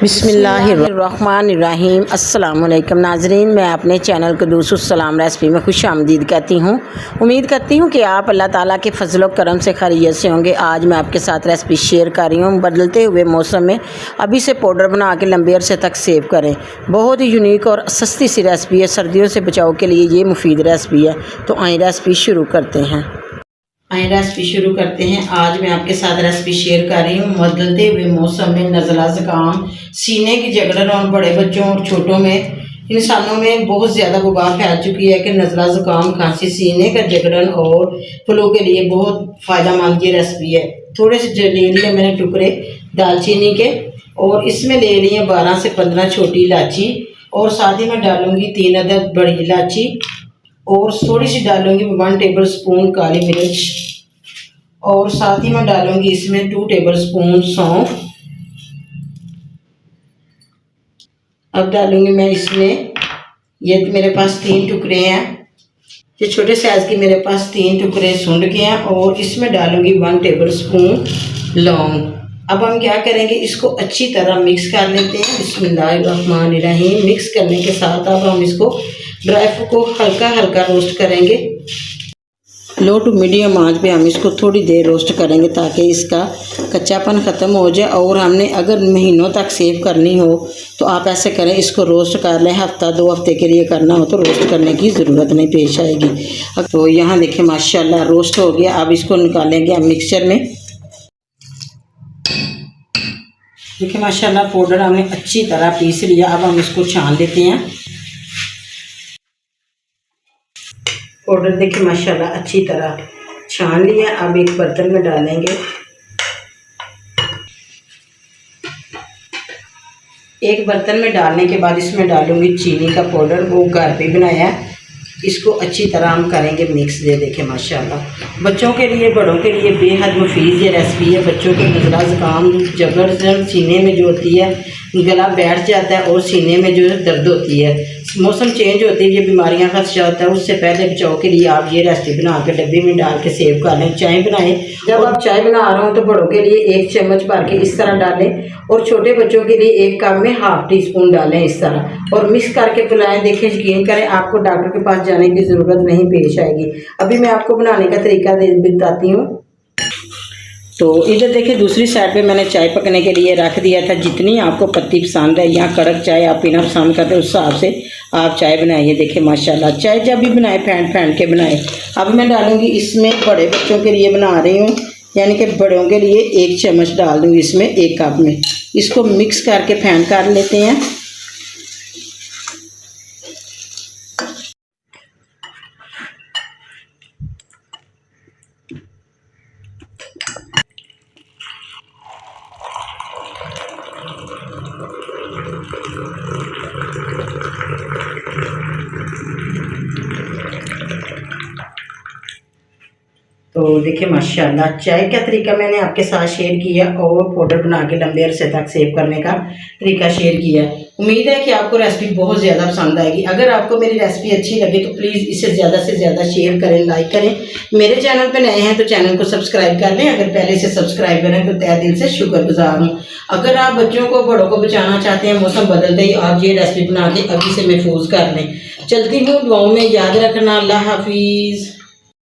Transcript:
बिस्मिल्लाहिर्रहमानिर्रहीम। अस्सलामुअलैकुम नाजरीन, मैं अपने चैनल कदूस सलाम रेसिपी में खुश आमदीद कहती हूँ। उम्मीद करती हूँ कि आप अल्लाह ताला के फजल करम से खैरियत से होंगे। आज मैं आपके साथ रेसिपी शेयर कर रही हूँ। बदलते हुए मौसम में अभी से पाउडर बना के लंबे अरसे तक सेव करें। बहुत ही यूनिक और सस्ती सी रेसिपी है। सर्दियों से बचाव के लिए ये मुफीद रेसिपी है। तो आइए रेसिपी शुरू करते हैं। आज मैं आपके साथ रेसिपी शेयर कर रही हूँ। बदलते हुए मौसम में नज़ला ज़ुकाम, सीने की जकड़न और बड़े बच्चों और छोटों में, इंसानों में बहुत ज़्यादा वबा फैल चुकी है कि नज़ला ज़ुकाम, खांसी, सीने का जकड़न और फ्लू के लिए बहुत फ़ायदेमंद ये रेसिपी है। थोड़े से ले लिए मैंने टुकड़े दालचीनी के, और इसमें ले लिए 12 से 15 छोटी इलायची, और साथ ही मैं डालूँगी 3 अदद बड़ी इलायची, और थोड़ी सी डालूँगी 1 टेबल स्पून काली मिर्च, और साथ ही मैं डालूँगी इसमें 2 टेबल स्पून सौंफ। अब डालूँगी मैं इसमें, ये मेरे पास 3 टुकड़े हैं, ये छोटे साइज़ की मेरे पास 3 टुकड़े सूंड के हैं, और इसमें डालूँगी 1 टेबल स्पून लौंग। अब हम क्या करेंगे, इसको अच्छी तरह मिक्स कर लेते हैं। बिस्मिल्लाहिर्रहमानिर्रहीम। मिक्स करने के साथ अब हम इसको ड्राई फ्रूट को हल्का हल्का रोस्ट करेंगे। लो टू मीडियम आंच पे हम इसको थोड़ी देर रोस्ट करेंगे ताकि इसका कच्चापन ख़त्म हो जाए। और हमने अगर महीनों तक सेव करनी हो तो आप ऐसे करें, इसको रोस्ट कर लें। हफ्ता 2 हफ्ते के लिए करना हो तो रोस्ट करने की ज़रूरत नहीं पेश आएगी। तो यहाँ देखें माशाल्लाह रोस्ट हो गया। अब इसको निकालेंगे हम मिक्सचर में। देखिए माशाल्लाह पाउडर हमने अच्छी तरह पीस लिया। अब हम इसको छान लेते हैं। पाउडर देखिए माशाल्लाह अच्छी तरह छान लिया। अब एक बर्तन में डालेंगे। एक बर्तन में डालने के बाद इसमें डालूंगी चीनी का पाउडर, वो घर पे बनाया है। इसको अच्छी तरह हम करेंगे मिक्स। ये देखें माशाल्लाह बच्चों के लिए बड़ों के लिए बेहद मुफीद ये रेसिपी है। बच्चों के नज़ला ज़ुकाम, जकड़न, सीने में जो होती है, गला बैठ जाता है और सीने में जो दर्द होती है, मौसम चेंज होती है, ये बीमारियां का खदशा होता है, उससे पहले बचाव के लिए आप ये रेसिपी बना के डब्बी में डाल के सेव कर लें। चाय बनाएं, जब आप चाय बना रहे हो तो बड़ों के लिए 1 चम्मच भर के इस तरह डालें, और छोटे बच्चों के लिए 1 कप में ½ टीस्पून डालें इस तरह, और मिक्स करके पिलाएं। देखें, यकीन करें आपको डॉक्टर के पास जाने की ज़रूरत नहीं पेश आएगी। अभी मैं आपको बनाने का तरीका बताती हूँ। तो इधर देखिए दूसरी साइड पे मैंने चाय पकने के लिए रख दिया था। जितनी आपको पत्ती पसंद है या कड़क चाय आप पीना पसंद करते हैं उस हिसाब से आप चाय बनाइए। देखिए माशाल्लाह चाय जब भी बनाए फेंट के बनाए। अब मैं डालूँगी इसमें, बड़े बच्चों के लिए बना रही हूँ, यानी कि बड़ों के लिए 1 चम्मच डाल दूँगी इसमें 1 कप में। इसको मिक्स करके फेंट कर लेते हैं। तो देखिए माशाल्लाह चाय का तरीका मैंने आपके साथ शेयर किया, और पाउडर बना के लंबे अरसे तक सेव करने का तरीका शेयर किया। उम्मीद है कि आपको रेसिपी बहुत ज़्यादा पसंद आएगी। अगर आपको मेरी रेसिपी अच्छी लगे तो प्लीज़ इसे ज़्यादा से ज़्यादा शेयर करें, लाइक करें। मेरे चैनल पर नए हैं तो चैनल को सब्सक्राइब कर लें। अगर पहले से सब्सक्राइब करें तो तहे दिल से शुक्रगुजार हूँ। अगर आप बच्चों को, बड़ों को बचाना चाहते हैं, मौसम बदलते ही आप ये रेसिपी बना के अभी से महफूज कर लें। चलती हूँ, दुआओं में याद रखना। अल्लाह हाफिज़।